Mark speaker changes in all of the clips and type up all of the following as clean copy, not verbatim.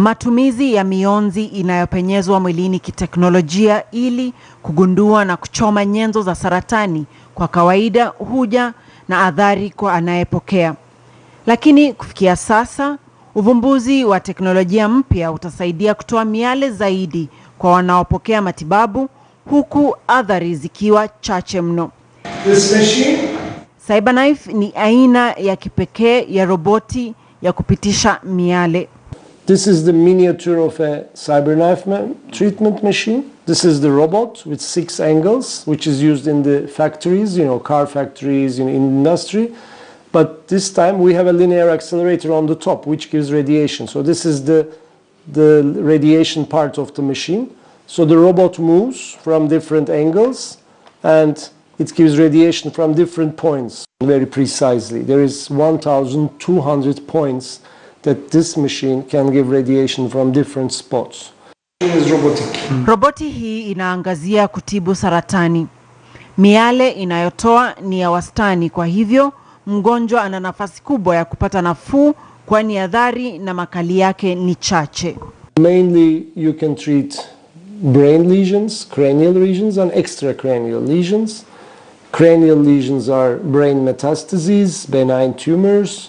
Speaker 1: Matumizi ya mionzi inayopenyezwa mwilini kiteknolojia ili kugundua na kuchoma nyenzo za saratani kwa kawaida huja na athari kwa anayepokea. Lakini kufikia sasa, uvumbuzi wa teknolojia mpya utasaidia kutoa miale zaidi kwa wanaopokea matibabu huku athari zikiwa chache mno. CyberKnife ni aina ya kipekee ya roboti ya kupitisha miale.
Speaker 2: This is the miniature of a CyberKnife treatment machine. This is the robot with 6 angles, which is used in the factories, car factories, in industry. But this time we have a linear accelerator on the top, which gives radiation. So this is the radiation part of the machine. So the robot moves from different angles and it gives radiation from different points very precisely. There is 1,200 points that this machine can give radiation from different spots. It is robotic.
Speaker 1: Roboti hii inaangazia kutibu saratani. Miale inayotoa ni ya wastani, kwa hivyo mgonjwa ana nafasi kubwa ya kupata nafuu kwani athari na makali yake ni chache.
Speaker 2: Mainly you can treat brain lesions, cranial lesions and extracranial lesions. Cranial lesions are brain metastases, benign tumors,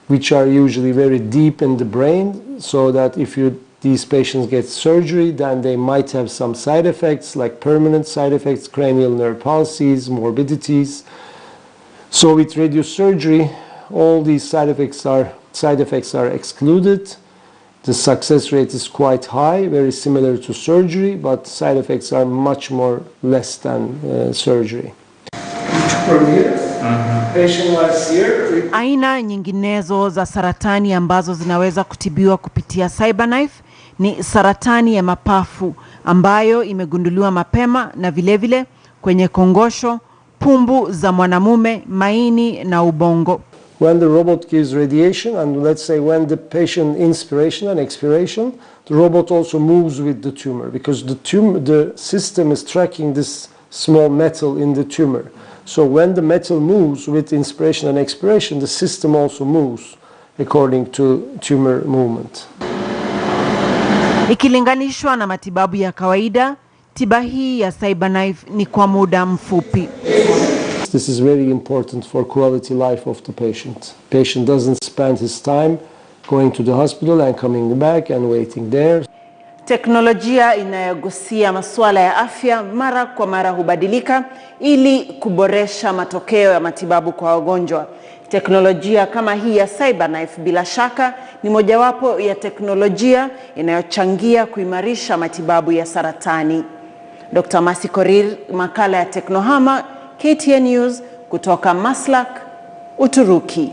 Speaker 2: which are usually very deep in the brain, so that if these patients get surgery, then they might have some side effects, like permanent side effects, cranial nerve palsies, morbidities. So with radiosurgery, all these side effects are excluded. The success rate is quite high, very similar to surgery, but side effects are much more less than surgery.
Speaker 1: Aina nyinginezo za saratani ambazo zinaweza kutibiwa kupitia CyberKnife ni saratani ya mapafu ambayo imegunduliwa mapema, na vilevile kwenye kongosho, pumbu za mwanamume, maini na ubongo.
Speaker 2: When the robot gives radiation, and let's say when the patient inspiration and expiration, the robot also moves with the tumor, because the system is tracking this small metal in the tumor. So when the metal moves with inspiration and expiration, the system also moves according to tumor movement.
Speaker 1: Ikilinganishwa na matibabu ya kawaida, tiba hii ya CyberKnife ni kwa muda mfupi.
Speaker 2: This is very important for quality life of the patient. Patient doesn't spend his time going to the hospital and coming back and waiting there.
Speaker 1: Teknolojia inayogusia masuala ya afya mara kwa mara hubadilika ili kuboresha matokeo ya matibabu kwa wagonjwa. Teknolojia kama hii ya CyberKnife bila shaka ni mojawapo ya teknolojia inayochangia kuimarisha matibabu ya saratani. Dr. Masi Korir, makala ya Teknohama, KTN News kutoka Maslak, Uturuki.